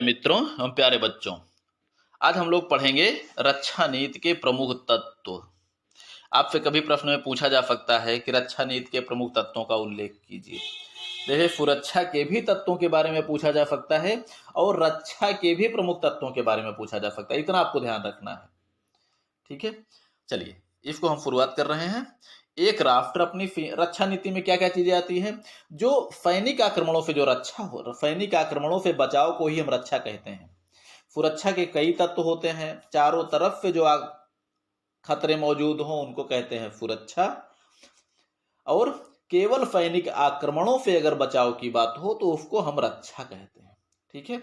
मित्रों हम प्यारे बच्चों, आज हम लोग पढ़ेंगे रक्षा नीति के प्रमुख तत्व। आपसे कभी प्रश्न में पूछा जा सकता है कि रक्षा नीति के प्रमुख तत्वों का उल्लेख कीजिए। देखिए, सुरक्षा के भी तत्वों के बारे में पूछा जा सकता है और रक्षा के भी प्रमुख तत्वों के बारे में पूछा जा सकता है। इतना आपको ध्यान रखना है, ठीक है। चलिए, इसको हम शुरुआत कर रहे हैं। एक राष्ट्र अपनी रक्षा नीति में क्या क्या चीजें आती हैं? जो सैनिक आक्रमणों से जो रक्षा हो, सैनिक आक्रमणों से बचाव को ही हम रक्षा कहते हैं। सुरक्षा के कई तत्व होते हैं। चारों तरफ से जो खतरे मौजूद हों उनको कहते हैं सुरक्षा। और केवल सैनिक आक्रमणों से अगर बचाव की बात हो तो उसको हम रक्षा कहते हैं, ठीक है।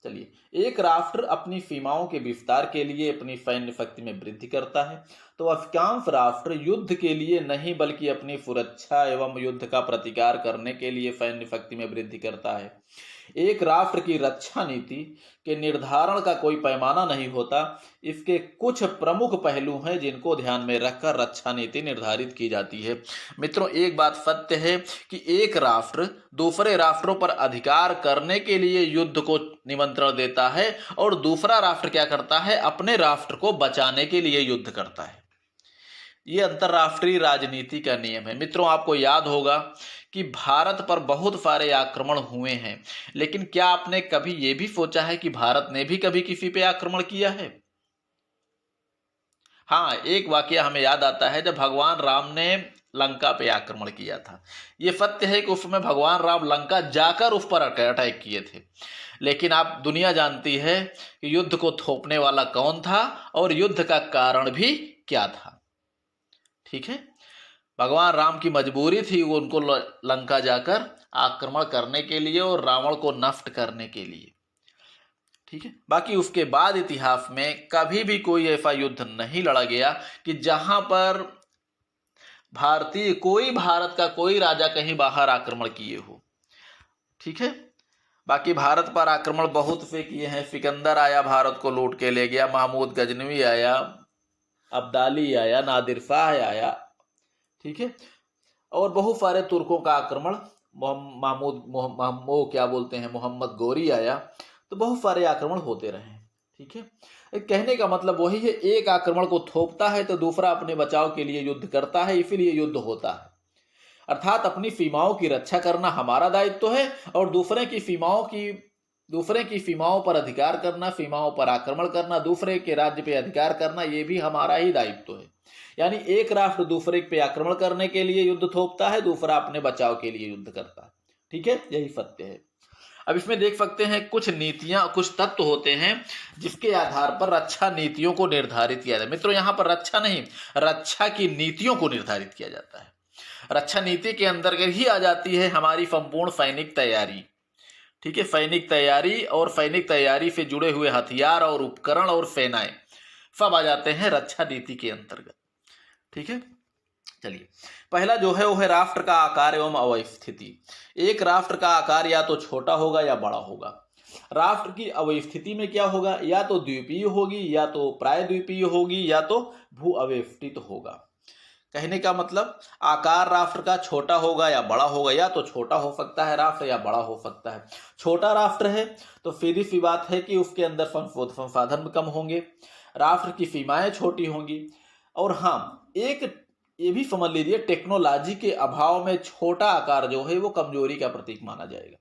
चलिए, एक राष्ट्र अपनी सीमाओं के विस्तार के लिए अपनी सैन्य शक्ति में वृद्धि करता है, तो अधिकांश राष्ट्र युद्ध के लिए नहीं बल्कि अपनी सुरक्षा एवं युद्ध का प्रतिकार करने के लिए सैन्य शक्ति में वृद्धि करता है। एक राष्ट्र की रक्षा नीति के निर्धारण का कोई पैमाना नहीं होता। इसके कुछ प्रमुख पहलू हैं जिनको ध्यान में रखकर रक्षा नीति निर्धारित की जाती है। मित्रों, एक बात सत्य है कि एक राष्ट्र दूसरे राष्ट्रों पर अधिकार करने के लिए युद्ध को निमंत्रण देता है और दूसरा राष्ट्र क्या करता है? अपने राष्ट्र को बचाने के लिए युद्ध करता है। ये अंतरराष्ट्रीय राजनीति का नियम है। मित्रों, आपको याद होगा कि भारत पर बहुत सारे आक्रमण हुए हैं, लेकिन क्या आपने कभी ये भी सोचा है कि भारत ने भी कभी किसी पे आक्रमण किया है? हाँ, एक वाकया हमें याद आता है जब भगवान राम ने लंका पे आक्रमण किया था। ये सत्य है कि उसमें भगवान राम लंका जाकर उस पर अटैक किए थे, लेकिन आप दुनिया जानती है कि युद्ध को थोपने वाला कौन था और युद्ध का कारण भी क्या था, ठीक है। भगवान राम की मजबूरी थी वो उनको लंका जाकर आक्रमण करने के लिए और रावण को नष्ट करने के लिए, ठीक है। बाकी उसके बाद इतिहास में कभी भी कोई ऐसा युद्ध नहीं लड़ा गया कि जहां पर भारत का कोई राजा कहीं बाहर आक्रमण किए हो, ठीक है। बाकी भारत पर आक्रमण बहुत से किए हैं। सिकंदर आया, भारत को लूट के ले गया। महमूद गजनवी आया, अब्दाली आया, नादिर शाह आया, ठीक है। और बहुत सारे तुर्कों का आक्रमण, मोहम्मद गोरी आया। तो बहुत सारे आक्रमण होते रहे, ठीक है। कहने का मतलब वही है, एक आक्रमण को थोपता है तो दूसरा अपने बचाव के लिए युद्ध करता है, इसीलिए युद्ध होता है। अर्थात अपनी सीमाओं की रक्षा करना हमारा दायित्व है और दूसरे की सीमाओं पर अधिकार करना, सीमाओं पर आक्रमण करना, दूसरे के राज्य पे अधिकार करना, ये भी हमारा ही दायित्व है। यानी एक राष्ट्र दूसरे पे आक्रमण करने के लिए युद्ध थोपता है, दूसरा अपने बचाव के लिए युद्ध करता है, ठीक है। यही सत्य है। अब इसमें देख सकते हैं कुछ नीतियां, कुछ तत्व होते हैं जिसके आधार पर रक्षा नीतियों को निर्धारित किया जाता है। मित्रों, यहां पर रक्षा नहीं, रक्षा की नीतियों को निर्धारित किया जाता है। रक्षा नीति के अंतर्गत ही आ जाती है हमारी संपूर्ण सैनिक तैयारी, ठीक है। सैनिक तैयारी और सैनिक तैयारी से जुड़े हुए हथियार और उपकरण और सेनाएं सब आ जाते हैं रक्षा नीति के अंतर्गत, ठीक है। चलिए, पहला जो है वो है राष्ट्र का आकार एवं अवस्थिति। एक राष्ट्र का आकार या तो छोटा होगा या बड़ा होगा। राष्ट्र की अवस्थिति में क्या होगा? या तो द्वीपीय होगी, या तो प्रायद्वीपीय होगी, या तो भू अवस्थित होगा। कहने का मतलब, आकार राष्ट्र का छोटा होगा या बड़ा होगा। या तो छोटा हो सकता है राष्ट्र या बड़ा हो सकता है। छोटा राष्ट्र है तो सीधी सी बात है कि उसके अंदर संसाधन कम होंगे, राष्ट्र की सीमाएं छोटी होंगी। और हाँ, एक ये भी समझ लीजिए, टेक्नोलॉजी के अभाव में छोटा आकार जो है वो कमजोरी का प्रतीक माना जाएगा,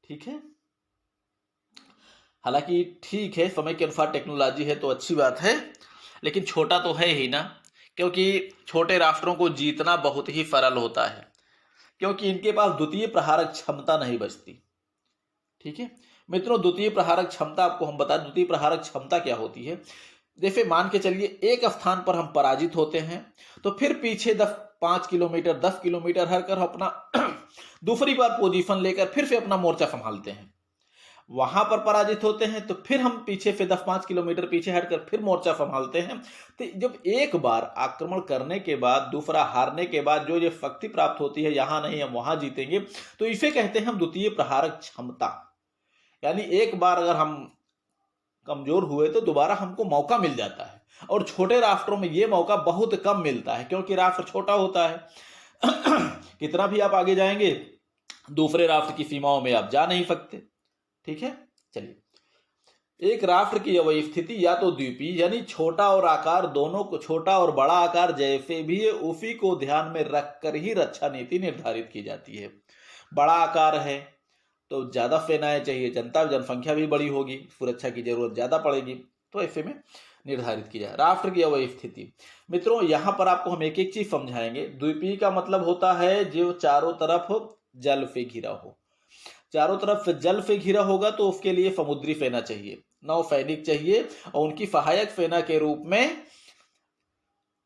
ठीक है। हालांकि ठीक है, समय के अनुसार टेक्नोलॉजी है तो अच्छी बात है, लेकिन छोटा तो है ही ना, क्योंकि छोटे राष्ट्रों को जीतना बहुत ही सरल होता है, क्योंकि इनके पास द्वितीय प्रहारक क्षमता नहीं बचती, ठीक है। मित्रों, द्वितीय प्रहारक क्षमता आपको हम बता, द्वितीय प्रहारक क्षमता क्या होती है? जैसे मान के चलिए, एक स्थान पर हम पराजित होते हैं तो फिर पीछे 5 किलोमीटर 10 किलोमीटर हटकर अपना दूसरी बार पोजीशन लेकर फिर से अपना मोर्चा संभालते हैं। वहां पर पराजित होते हैं तो फिर हम पीछे से 10-5 किलोमीटर पीछे हटकर फिर मोर्चा संभालते हैं। तो जब एक बार आक्रमण करने के बाद, दूसरा हारने के बाद जो शक्ति प्राप्त होती है, यहां नहीं हम वहां जीतेंगे, तो इसे कहते हैं हम द्वितीय प्रहारक क्षमता। यानी एक बार अगर हम कमजोर हुए तो दोबारा हमको मौका मिल जाता है। और छोटे राष्ट्रों में ये मौका बहुत कम मिलता है, क्योंकि राष्ट्र छोटा होता है। कितना भी आप आगे जाएंगे, दूसरे राष्ट्र की सीमाओं में आप जा नहीं सकते, ठीक है। चलिए, एक राष्ट्र की अवयव स्थिति या तो द्वीपीय यानी छोटा और आकार दोनों को, छोटा और बड़ा आकार जैसे भी है उसी को ध्यान में रखकर ही रक्षा नीति निर्धारित की जाती है। बड़ा आकार है तो ज्यादा सेनाएं चाहिए, जनसंख्या भी बड़ी होगी, सुरक्षा की जरूरत ज्यादा पड़ेगी, तो ऐसे में निर्धारित की जाए। राष्ट्र की अवयव स्थिति, मित्रों यहां पर आपको हम एक एक चीज समझाएंगे। द्वीपीय का मतलब होता है जो चारों तरफ जल से घिरा हो। चारों तरफ जल से घिरा होगा तो उसके लिए समुद्री सेना चाहिए, नौसैनिक चाहिए, और उनकी सहायक सेना के रूप में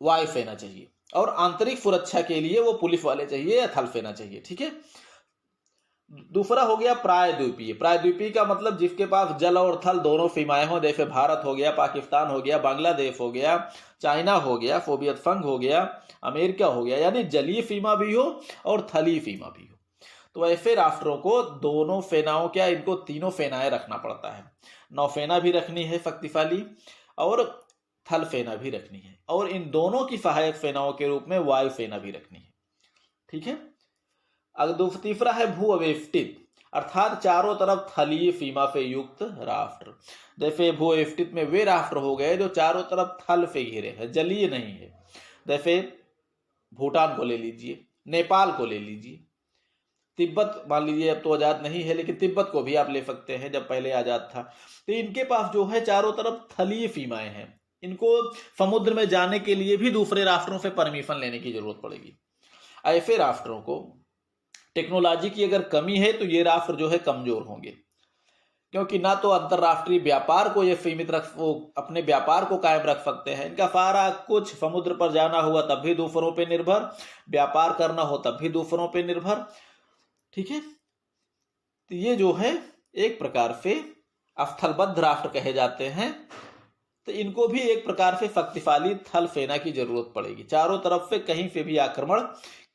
वायु सेना चाहिए, और आंतरिक सुरक्षा के लिए वो पुलिस वाले चाहिए या थल सेना चाहिए। ठीक है। दूसरा हो गया प्रायद्वीपीय। प्रायद्वीपीय का मतलब जिसके पास जल और थल दोनों सीमाएं हो, जैसे भारत हो गया, पाकिस्तान हो गया, बांग्लादेश हो गया, चाइना हो गया, सोवियत संघ हो गया, अमेरिका हो गया, यानी जलीय सीमा भी हो और थलीय सीमा भी हो। तो ऐसे राष्ट्रों को दोनों सेनाओं, क्या इनको तीनों सेनाएं रखना पड़ता है। नौसेना भी रखनी है शक्तिशाली, और थल सेना भी रखनी है, और इन दोनों की सहायक सेनाओं के रूप में वायु सेना भी रखनी है। ठीक है। अगर तीसरा है भू अवेष्टित, अर्थात चारों तरफ थलीय सीमा से युक्त राष्ट्र। जैसे भू अवेष्टित में वे राष्ट्र हो गए जो चारों तरफ थल से घिरे हैं, जलीय नहीं है। जैसे भूटान को ले लीजिए, नेपाल को ले लीजिए, तिब्बत मान लीजिए अब तो आजाद नहीं है, लेकिन तिब्बत को भी आप ले सकते हैं जब पहले आजाद था। तो इनके पास जो है चारों तरफ थलीय सीमाएं हैं, इनको समुद्र में जाने के लिए भी दूसरे राष्ट्रों से परमिशन लेने की जरूरत पड़ेगी। ऐसे राष्ट्रों को टेक्नोलॉजी की अगर कमी है तो ये राष्ट्र जो है कमजोर होंगे, क्योंकि ना तो अंतरराष्ट्रीय व्यापार को ये सीमित वो अपने व्यापार को कायम रख सकते हैं। इनका सारा कुछ समुद्र पर जाना हुआ तब भी दूसरों पे निर्भर, व्यापार करना हो तब भी दूसरों पे निर्भर। ठीक है। तो ये जो है एक प्रकार से स्थलबद्ध राष्ट्र कहे जाते हैं। तो इनको भी एक प्रकार से शक्तिशाली थल सेना की जरूरत पड़ेगी, चारों तरफ से कहीं से भी आक्रमण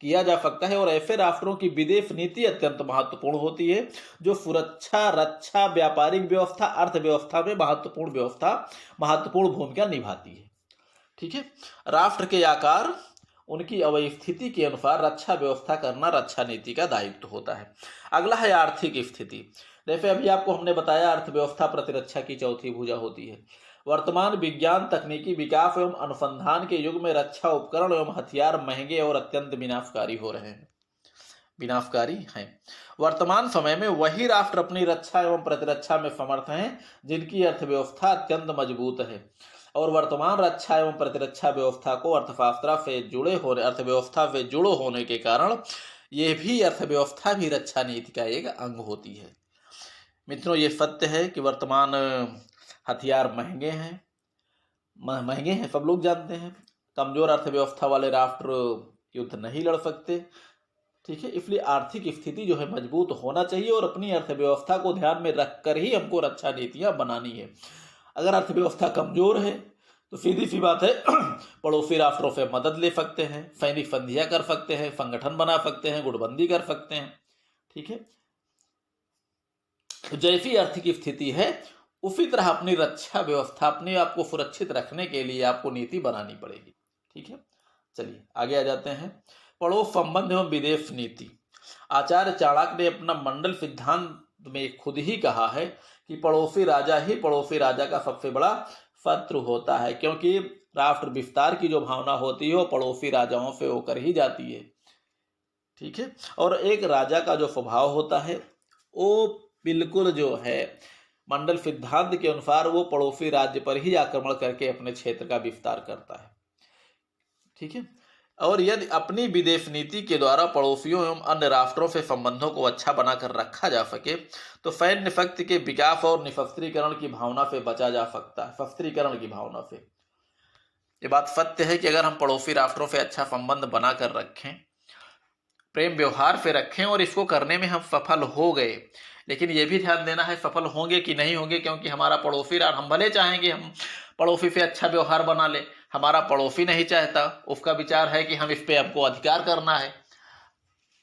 किया जा सकता है। और ऐसे राष्ट्रों की विदेश नीति अत्यंत महत्वपूर्ण होती है, जो सुरक्षा, रक्षा, व्यापारिक व्यवस्था, अर्थव्यवस्था में महत्वपूर्ण भूमिका निभाती है। ठीक है। राष्ट्र के आकार, उनकी अवस्थिति के अनुसार रक्षा व्यवस्था करना रक्षा नीति का दायित्व होता है। अगला है आर्थिक स्थिति। जैसे अभी आपको हमने बताया अर्थव्यवस्था प्रतिरक्षा की चौथी भुजा होती है। वर्तमान विज्ञान तकनीकी विकास एवं अनुसंधान के युग में रक्षा उपकरण एवं हथियार महंगे और अत्यंत विनाशकारी हैं। वर्तमान समय में वही राष्ट्र अपनी रक्षा एवं प्रतिरक्षा में समर्थ हैं जिनकी अर्थव्यवस्था अत्यंत मजबूत है। और वर्तमान रक्षा एवं प्रतिरक्षा व्यवस्था को अर्थव्यवस्था से जुड़े होने के कारण ये भी अर्थव्यवस्था भी रक्षा नीति का एक अंग होती है। मित्रों, ये सत्य है कि वर्तमान हथियार महंगे हैं, सब लोग जानते हैं। कमजोर अर्थव्यवस्था वाले राष्ट्र युद्ध नहीं लड़ सकते। ठीक है। इसलिए आर्थिक स्थिति जो है मजबूत होना चाहिए, और अपनी अर्थव्यवस्था को ध्यान में रखकर ही हमको रक्षा नीतियां बनानी है। अगर अर्थव्यवस्था कमजोर है तो सीधी सी बात है पड़ोसी राष्ट्रों से मदद ले सकते हैं, सैनिक संधियां कर सकते हैं, संगठन बना सकते हैं, गुटबंदी कर सकते हैं। ठीक है। तो जैसी आर्थिक स्थिति है उसी तरह अपनी रक्षा व्यवस्था, अपने आप को सुरक्षित रखने के लिए आपको नीति बनानी पड़ेगी। ठीक है। चलिए आगे आ जाते हैं। पड़ोस संबंध एवं विदेश नीति। आचार्य चाणक्य ने अपना मंडल सिद्धांत में खुद ही कहा है कि पड़ोसी राजा का सबसे बड़ा शत्रु होता है, क्योंकि राष्ट्र विस्तार की जो भावना होती है वो पड़ोसी राजाओं से होकर ही जाती है। ठीक है। और एक राजा का जो स्वभाव होता है वो बिल्कुल जो है मंडल सिद्धांत के अनुसार वो पड़ोसी राज्य पर ही आक्रमण करके अपने क्षेत्र का विस्तार करता है। ठीक है। और यदि अपनी विदेश नीति के द्वारा पड़ोसियों एवं अन्य राष्ट्रों से संबंधों को अच्छा बनाकर रखा जा सके तो सैन्य शक्ति के विकास और निशस्त्रीकरण की भावना से बचा जा सकता है, शस्त्रीकरण की भावना से। ये बात सत्य है कि अगर हम पड़ोसी राष्ट्रों से अच्छा संबंध बनाकर रखें, प्रेम व्यवहार से रखें, और इसको करने में हम सफल हो गए, लेकिन ये भी ध्यान देना है सफल होंगे कि नहीं होंगे, क्योंकि हमारा पड़ोसी राष्ट्र, हम भले चाहेंगे हम पड़ोसी से अच्छा व्यवहार बना ले, हमारा पड़ोसी नहीं चाहता, उसका विचार है कि हम इस पे हमको अधिकार करना है,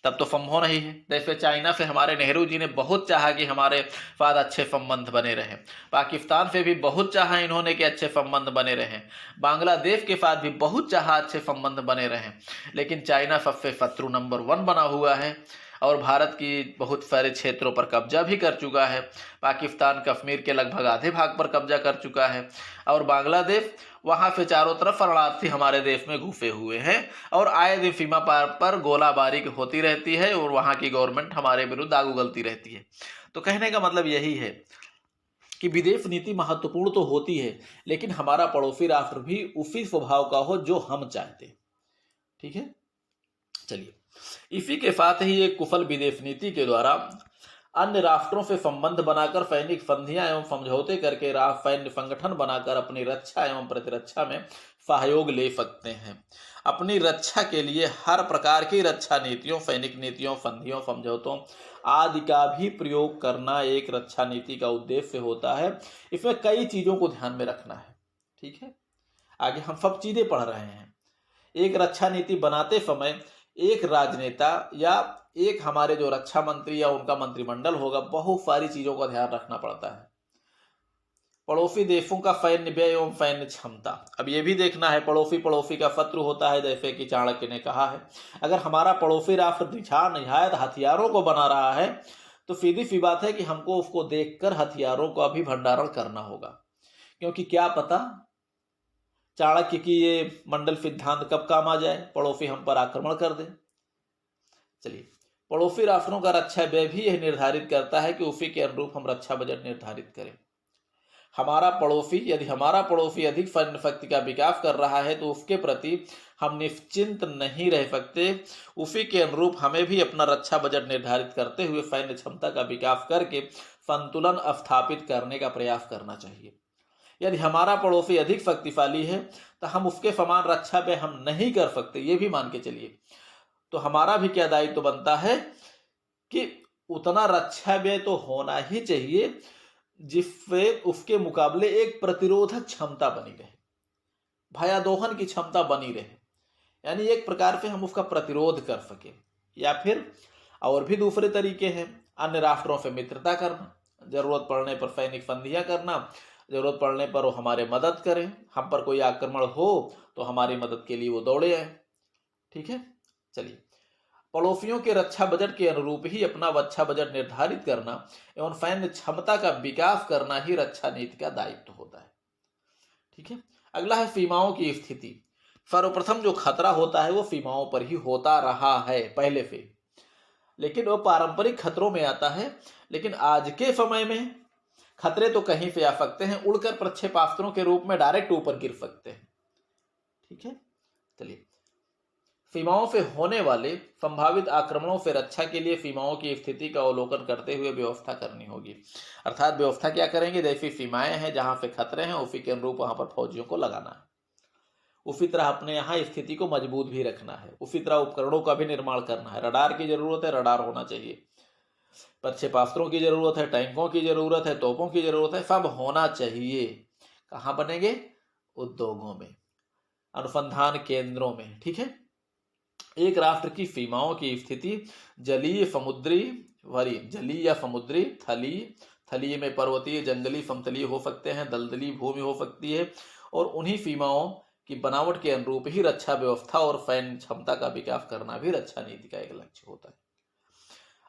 तब तो संभव नहीं है। जैसे चाइना से हमारे नेहरू जी ने बहुत चाहा कि हमारे साथ अच्छे संबंध बने रहें, पाकिस्तान से भी बहुत चाहा इन्होंने कि अच्छे संबंध बने रहें, बांग्लादेश के साथ भी बहुत चाहा अच्छे संबंध बने रहें, लेकिन चाइना सबसे शत्रु नंबर 1 बना हुआ है। और भारत की बहुत सारे क्षेत्रों पर कब्जा भी कर चुका है। पाकिस्तान कश्मीर के लगभग आधे भाग पर कब्जा कर चुका है और बांग्लादेश वहाँ से चारों तरफ शरणार्थी हमारे देश में घुसे हुए हैं और आए दिन सीमा पार पर गोलाबारी होती रहती है और वहाँ की गवर्नमेंट हमारे विरुद्ध आग उगलती रहती है। तो कहने का मतलब यही है कि विदेश नीति महत्वपूर्ण तो होती है, लेकिन हमारा पड़ोसी राष्ट्र भी उसी स्वभाव का हो जो हम चाहते हैं। ठीक है, चलिए इसी के साथ ही एक कुशल विदेश नीति के द्वारा अन्य राष्ट्रों से संबंध बनाकर सैनिक संधियां एवं समझौते करके सैन्य संगठन बनाकर अपनी रक्षा एवं प्रतिरक्षा में सहयोग ले सकते हैं। अपनी रक्षा के लिए हर प्रकार की रक्षा नीतियों, सैनिक नीतियों, संधियों, समझौतों आदि का भी प्रयोग करना एक रक्षा नीति का उद्देश्य होता है। इसमें कई चीजों को ध्यान में रखना है। ठीक है, आगे हम सब चीजें पढ़ रहे हैं। एक रक्षा नीति बनाते समय एक राजनेता या एक हमारे जो रक्षा मंत्री या उनका मंत्रिमंडल होगा, बहुत सारी चीजों का ध्यान रखना पड़ता है। पड़ोसी देशों का सैन्य व्यय एवं सैन्य क्षमता, अब ये भी देखना है पड़ोसी का शत्रु होता है, जैसे कि चाणक्य ने कहा है। अगर हमारा पड़ोसी राष्ट्र निहायत हथियारों को बना रहा है तो सीधी सी बात है कि हमको उसको देखकर हथियारों का भी भंडारण करना होगा, क्योंकि क्या पता चाणक्य की ये मंडल सिद्धांत कब काम आ जाए, पड़ोसी हम पर आक्रमण कर दे। चलिए, पड़ोसी राष्ट्रों का रक्षा व्यय भी यह निर्धारित करता है कि उसी के अनुरूप हम रक्षा बजट निर्धारित करें। यदि हमारा पड़ोसी अधिक सैन्य शक्ति का विकास कर रहा है तो उसके प्रति हम निश्चिंत नहीं रह सकते। उसी के अनुरूप हमें भी अपना रक्षा बजट निर्धारित करते हुए सैन्य क्षमता का विकास करके संतुलन स्थापित करने का प्रयास करना चाहिए। यदि हमारा पड़ोसी अधिक शक्तिशाली है तो हम उसके समान रक्षा व्यय हम नहीं कर सकते, ये भी मान के चलिए। तो हमारा भी क्या दायित्व बनता है कि उतना रक्षा व्यय तो होना ही चाहिए जिससे उसके मुकाबले एक प्रतिरोधक क्षमता बनी रहे, भयादोहन की क्षमता बनी रहे, यानी एक प्रकार से हम उसका प्रतिरोध कर सके। या फिर और भी दूसरे तरीके हैं, अन्य राष्ट्रों से मित्रता करना, जरूरत पड़ने पर सैनिक संधियां करना, जरूरत पड़ने पर वो हमारे मदद करें, हम पर कोई आक्रमण हो तो हमारी मदद के लिए वो दौड़े आए। ठीक है, चलिए, पड़ोसियों के रक्षा बजट के अनुरूप ही अपना रक्षा बजट निर्धारित करना एवं सैन्य क्षमता का विकास करना ही रक्षा नीति का दायित्व होता है। ठीक है, अगला है सीमाओं की स्थिति। सर्वप्रथम जो खतरा होता है वो सीमाओं पर ही होता रहा है पहले से, लेकिन वो पारंपरिक खतरों में आता है। लेकिन आज के समय में खतरे तो कहीं से आ सकते हैं, उड़कर प्रक्षेपास्त्रों के रूप में डायरेक्ट ऊपर गिर सकते हैं। ठीक है, चलिए, सीमाओं से होने वाले संभावित आक्रमणों से रक्षा के लिए सीमाओं की स्थिति का अवलोकन करते हुए व्यवस्था करनी होगी। अर्थात व्यवस्था क्या करेंगे, जैसी सीमाएं हैं जहां से खतरे हैं उसी के अनुरूप वहां पर फौजियों को लगाना है। उसी तरह अपने यहाँ स्थिति को मजबूत भी रखना है। उसी तरह उपकरणों का भी निर्माण करना है। रडार की जरूरत है, रडार होना चाहिए। प्रक्षेपास्त्रों की जरूरत है, टैंकों की जरूरत है, तोपों की जरूरत है, सब होना चाहिए। कहाँ बनेंगे, उद्योगों में, अनुसंधान केंद्रों में। ठीक है, एक राष्ट्र की सीमाओं की स्थिति जलीय या समुद्री, थलीय में पर्वतीय, जंगली, समतलीय हो सकते हैं, दलदली भूमि हो सकती है, और उन्हीं सीमाओं की बनावट के अनुरूप ही रक्षा व्यवस्था और सैन्य क्षमता का विकास करना भी रक्षा नीति का एक लक्ष्य होता है।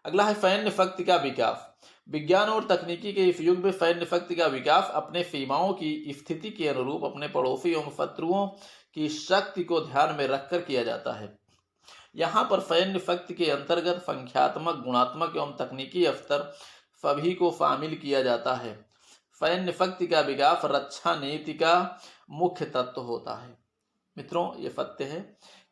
अगला है सैन्य शक्ति का विकास। विज्ञान और तकनीकी के इस युग में सैन्य शक्ति का विकास अपने सीमाओं की स्थिति के अनुरूप अपने पड़ोसी एवं शत्रुओं की शक्ति को ध्यान में रखकर किया जाता है। यहाँ पर सैन्य शक्ति के अंतर्गत संख्यात्मक, गुणात्मक एवं तकनीकी स्तर सभी को शामिल किया जाता है। सैन्य शक्ति का विकास रक्षा नीति का मुख्य तत्व होता है। मित्रों, ये सत्य है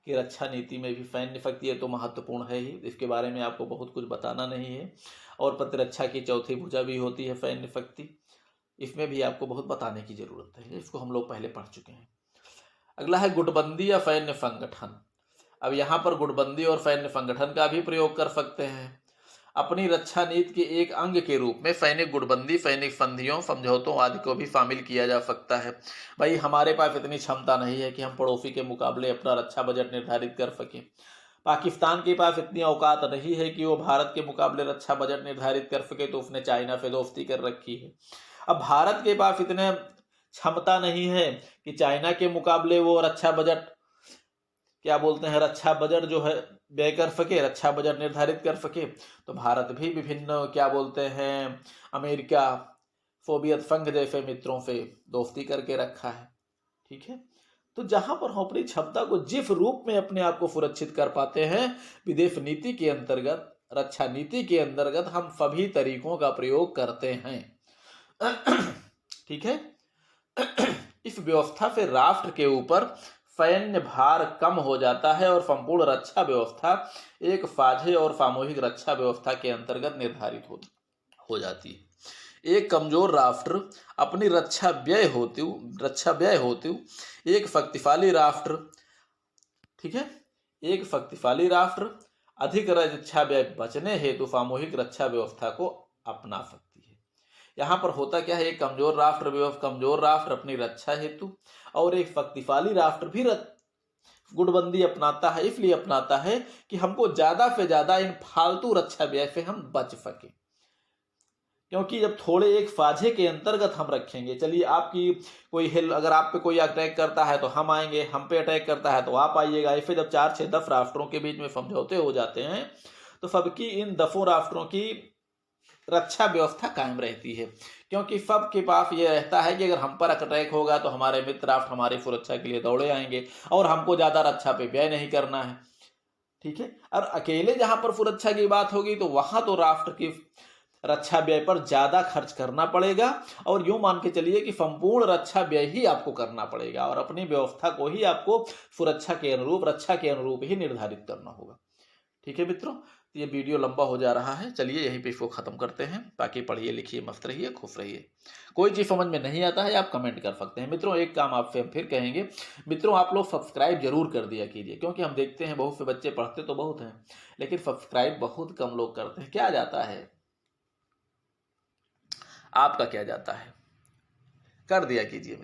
कि रक्षा नीति में भी सैन्य शक्ति तो महत्वपूर्ण है ही, इसके बारे में आपको बहुत कुछ बताना नहीं है। और प्रतिरक्षा की चौथी भुजा भी होती है सैन्य शक्ति, इसमें भी आपको बहुत बताने की जरूरत है, इसको हम लोग पहले पढ़ चुके हैं। अगला है गुटबंदी या सैन्य संगठन। अब यहाँ पर गुटबंदी और सैन्य संगठन का भी प्रयोग कर सकते हैं। अपनी रक्षा नीति के एक अंग के रूप में सैनिक गुटबंदी, सैनिक संधियों, समझौतों आदि को भी शामिल किया जा सकता है। भाई, हमारे पास इतनी क्षमता नहीं है कि हम पड़ोसी के मुकाबले अपना रक्षा बजट निर्धारित कर सकें। पाकिस्तान के पास इतनी औकात नहीं है कि वो भारत के मुकाबले रक्षा बजट निर्धारित कर सके, तो उसने चाइना से दोस्ती कर रखी है। अब भारत के पास इतने क्षमता नहीं है कि चाइना के मुकाबले वो रक्षा बजट जो है व्यय कर सके, रक्षा बजट निर्धारित कर सके। तो भारत भी विभिन्न क्या बोलते हैं अमेरिका, सोवियत संघ जैसे मित्रों से दोस्ती करके रखा है। ठीक है, तो जहां पर हम अपनी क्षमता को जिस रूप में अपने आप को सुरक्षित कर पाते हैं, विदेश नीति के अंतर्गत, रक्षा नीति के अंतर्गत हम सभी तरीकों का प्रयोग करते हैं। ठीक है, इस व्यवस्था से राष्ट्र के ऊपर सैन्य भार कम हो जाता है और संपूर्ण रक्षा व्यवस्था एक साझे और सामूहिक रक्षा व्यवस्था के अंतर्गत निर्धारित हो जाती है। एक कमजोर राष्ट्र अपनी रक्षा व्यय होती एक शक्तिशाली राष्ट्र, ठीक है, एक शक्तिशाली राष्ट्र अधिक रक्षा व्यय बचने हेतु सामूहिक रक्षा व्यवस्था को अपना सकती है। यहाँ पर होता क्या है, एक कमजोर राष्ट्र अपनी रक्षा हेतु और एक शक्तिशाली राष्ट्र भी गुटबंदी अपनाता है। इसलिए अपनाता है कि हमको ज्यादा से ज्यादा इन फालतू रक्षा व्यय से हम बच सके, क्योंकि जब थोड़े एक साझे के अंतर्गत हम रखेंगे, चलिए आपकी कोई अगर आप पे कोई अटैक करता है तो हम आएंगे, हम पे अटैक करता है तो आप आइएगा, ऐसे जब 4, 6, 10 राष्ट्रों के बीच में समझौते हो जाते हैं तो सबकी इन 10 राष्ट्रों की रक्षा व्यवस्था कायम रहती है, क्योंकि सबके पास ये रहता है कि अगर हम पर अटैक होगा तो हमारे मित्र राष्ट्र हमारी सुरक्षा के लिए दौड़े आएंगे और हमको ज्यादा रक्षा पे व्यय नहीं करना है। ठीक है, और अकेले जहां पर सुरक्षा की बात होगी तो वहां तो राष्ट्र की रक्षा व्यय पर ज्यादा खर्च करना पड़ेगा और यूं मान के चलिए कि संपूर्ण रक्षा व्यय ही आपको करना पड़ेगा और अपनी व्यवस्था को ही आपको सुरक्षा के अनुरूप, रक्षा के अनुरूप ही निर्धारित करना होगा। ठीक है मित्रों, ये वीडियो लंबा हो जा रहा है, चलिए यहीं पे इसको खत्म करते हैं। बाकी पढ़िए लिखिए, मस्त रहिए, खुश रहिए। कोई चीज समझ में नहीं आता है आप कमेंट कर सकते हैं। मित्रों एक काम आपसे हम फिर कहेंगे, मित्रों आप लोग सब्सक्राइब जरूर कर दिया कीजिए, क्योंकि हम देखते हैं बहुत से बच्चे पढ़ते तो बहुत हैं लेकिन सब्सक्राइब बहुत कम लोग करते हैं। क्या जाता है आपका, क्या जाता है, कर दिया कीजिए।